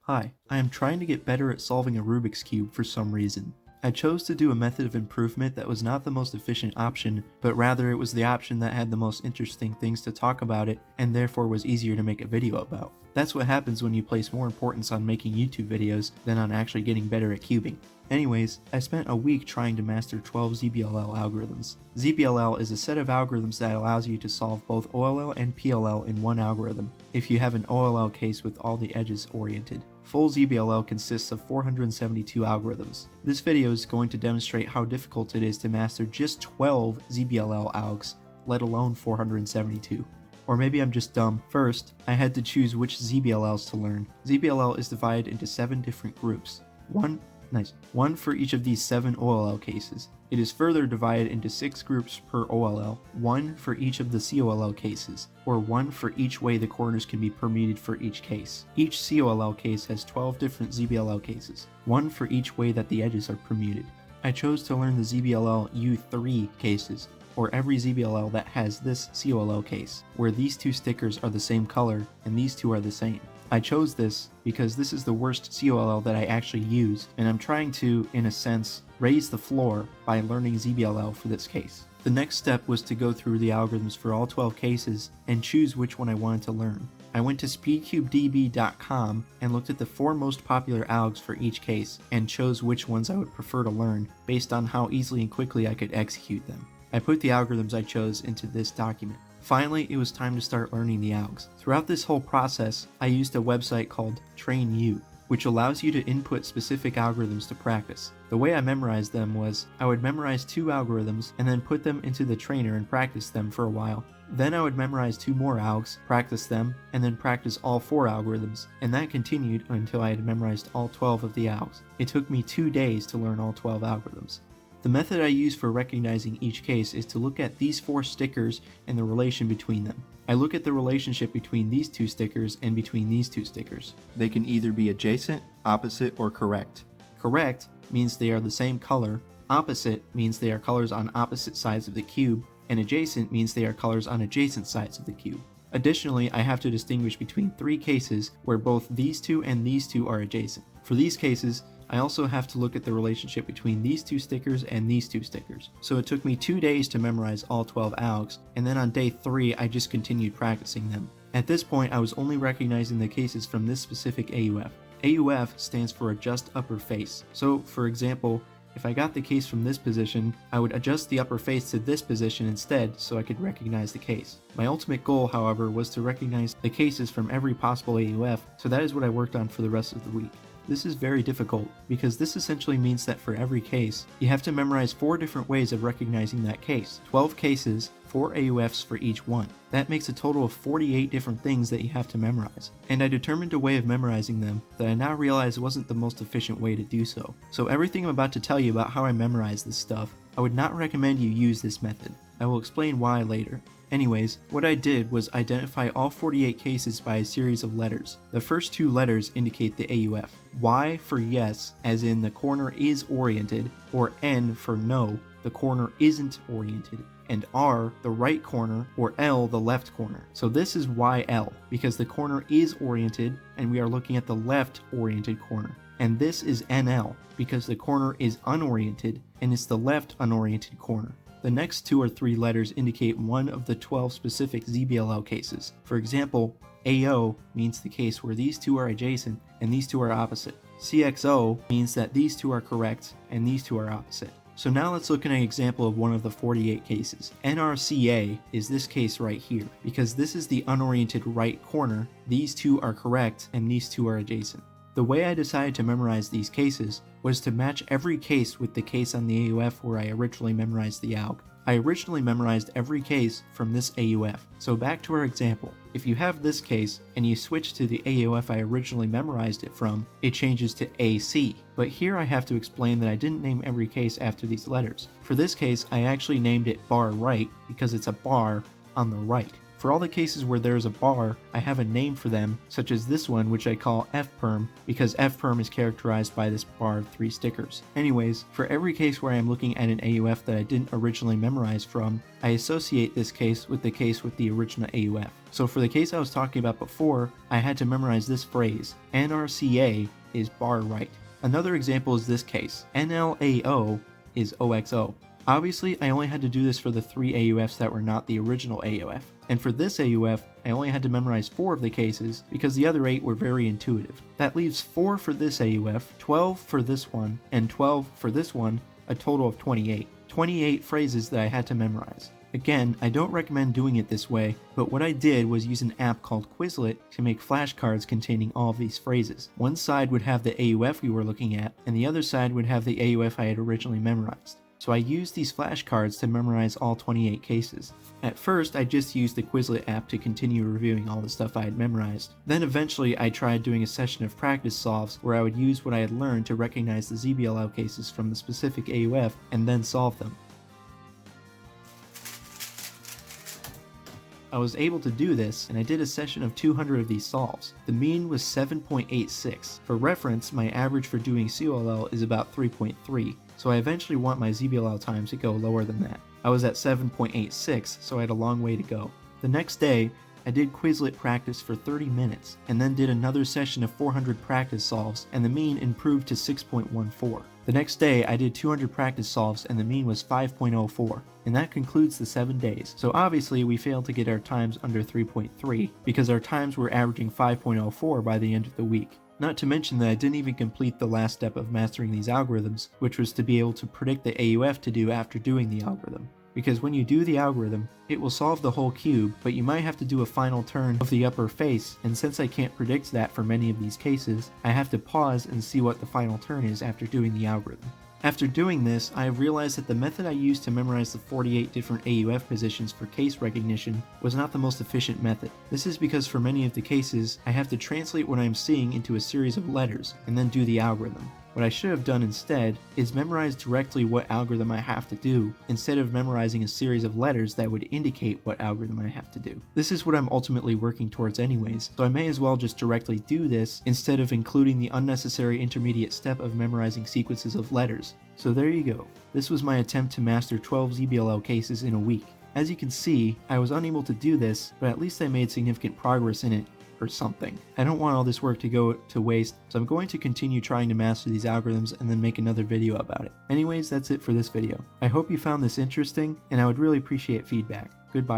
Hi, I am trying to get better at solving a Rubik's Cube for some reason. I chose to do a method of improvement that was not the most efficient option, but rather it was the option that had the most interesting things to talk about it and therefore was easier to make a video about. That's what happens when you place more importance on making YouTube videos than on actually getting better at cubing. Anyways, I spent a week trying to master 12 ZBLL algorithms. ZBLL is a set of algorithms that allows you to solve both OLL and PLL in one algorithm, if you have an OLL case with all the edges oriented. Full ZBLL consists of 472 algorithms. This video is going to demonstrate how difficult it is to master just 12 ZBLL algs, let alone 472. Or maybe I'm just dumb. First, I had to choose which ZBLLs to learn. ZBLL is divided into 7 different groups. One for each of these 7 OLL cases. It is further divided into 6 groups per OLL, 1 for each of the COLL cases, or 1 for each way the corners can be permuted for each case. Each COLL case has 12 different ZBLL cases, 1 for each way that the edges are permuted. I chose to learn the ZBLL U3 cases, or every ZBLL that has this COLL case, where these 2 stickers are the same color and these 2 are the same. I chose this because this is the worst COLL that I actually use, and I'm trying to, in a sense, raise the floor by learning ZBLL for this case. The next step was to go through the algorithms for all 12 cases and choose which one I wanted to learn. I went to speedcubedb.com and looked at the 4 most popular algs for each case and chose which ones I would prefer to learn based on how easily and quickly I could execute them. I put the algorithms I chose into this document. Finally, it was time to start learning the algs. Throughout this whole process, I used a website called TrainU, which allows you to input specific algorithms to practice. The way I memorized them was, I would memorize 2 algorithms and then put them into the trainer and practice them for a while. Then I would memorize 2 more algs, practice them, and then practice all 4 algorithms, and that continued until I had memorized all 12 of the algs. It took me 2 days to learn all 12 algorithms. The method I use for recognizing each case is to look at these 4 stickers and the relation between them. I look at the relationship between these 2 stickers and between these 2 stickers. They can either be adjacent, opposite, or correct. Correct means they are the same color, opposite means they are colors on opposite sides of the cube, and adjacent means they are colors on adjacent sides of the cube. Additionally, I have to distinguish between 3 cases where both these 2 and these 2 are adjacent. For these cases, I also have to look at the relationship between these 2 stickers and these 2 stickers. So it took me 2 days to memorize all 12 algs, and then on day 3 I just continued practicing them. At this point I was only recognizing the cases from this specific AUF. AUF stands for adjust upper face. So for example, if I got the case from this position, I would adjust the upper face to this position instead so I could recognize the case. My ultimate goal, however, was to recognize the cases from every possible AUF, so that is what I worked on for the rest of the week. This is very difficult, because this essentially means that for every case, you have to memorize 4 different ways of recognizing that case. 12 cases, 4 AUFs for each one. That makes a total of 48 different things that you have to memorize. And I determined a way of memorizing them that I now realize wasn't the most efficient way to do so. So everything I'm about to tell you about how I memorize this stuff, I would not recommend you use this method. I will explain why later. Anyways, what I did was identify all 48 cases by a series of letters. The first 2 letters indicate the AUF. Y for yes, as in the corner is oriented, or N for no, the corner isn't oriented, and R, the right corner, or L, the left corner. So this is YL, because the corner is oriented, and we are looking at the left oriented corner. And this is NL, because the corner is unoriented, and it's the left unoriented corner. The next 2 or 3 letters indicate one of the 12 specific ZBLL cases. For example, AO means the case where these 2 are adjacent and these 2 are opposite. CXO means that these 2 are correct and these 2 are opposite. So now let's look at an example of one of the 48 cases. NRCA is this case right here, because this is the unoriented right corner, these 2 are correct and these 2 are adjacent. The way I decided to memorize these cases was to match every case with the case on the AUF where I originally memorized the alg. I originally memorized every case from this AUF. So back to our example. If you have this case and you switch to the AUF I originally memorized it from, it changes to AC. But here I have to explain that I didn't name every case after these letters. For this case, I actually named it bar right because it's a bar on the right. For all the cases where there is a bar, I have a name for them, such as this one, which I call fperm, because fperm is characterized by this bar of 3 stickers. Anyways, for every case where I am looking at an AUF that I didn't originally memorize from, I associate this case with the original AUF. So for the case I was talking about before, I had to memorize this phrase, NRCA is bar right. Another example is this case, NLAO is OXO. Obviously, I only had to do this for the 3 AUFs that were not the original AUF. And for this AUF, I only had to memorize 4 of the cases because the other 8 were very intuitive. That leaves 4 for this AUF, 12 for this one, and 12 for this one, a total of 28. 28 phrases that I had to memorize. Again, I don't recommend doing it this way, but what I did was use an app called Quizlet to make flashcards containing all of these phrases. One side would have the AUF we were looking at, and the other side would have the AUF I had originally memorized. So I used these flashcards to memorize all 28 cases. At first, I just used the Quizlet app to continue reviewing all the stuff I had memorized. Then eventually, I tried doing a session of practice solves where I would use what I had learned to recognize the ZBLL cases from the specific AUF and then solve them. I was able to do this, and I did a session of 200 of these solves. The mean was 7.86. For reference, my average for doing COLL is about 3.3, so I eventually want my ZBLL time to go lower than that. I was at 7.86, so I had a long way to go. The next day, I did Quizlet practice for 30 minutes, and then did another session of 400 practice solves, and the mean improved to 6.14. The next day, I did 200 practice solves, and the mean was 5.04. And that concludes the 7 days. So obviously, we failed to get our times under 3.3, because our times were averaging 5.04 by the end of the week. Not to mention that I didn't even complete the last step of mastering these algorithms, which was to be able to predict the AUF to do after doing the algorithm. Because when you do the algorithm, it will solve the whole cube, but you might have to do a final turn of the upper face, and since I can't predict that for many of these cases, I have to pause and see what the final turn is after doing the algorithm. After doing this, I have realized that the method I used to memorize the 48 different AUF positions for case recognition was not the most efficient method. This is because for many of the cases, I have to translate what I am seeing into a series of letters, and then do the algorithm. What I should have done instead is memorize directly what algorithm I have to do, instead of memorizing a series of letters that would indicate what algorithm I have to do. This is what I'm ultimately working towards anyways, so I may as well just directly do this instead of including the unnecessary intermediate step of memorizing sequences of letters. So there you go. This was my attempt to master 12 ZBLL cases in a week. As you can see, I was unable to do this, but at least I made significant progress in it, or something. I don't want all this work to go to waste, so I'm going to continue trying to master these algorithms and then make another video about it. Anyways, that's it for this video. I hope you found this interesting, and I would really appreciate feedback. Goodbye.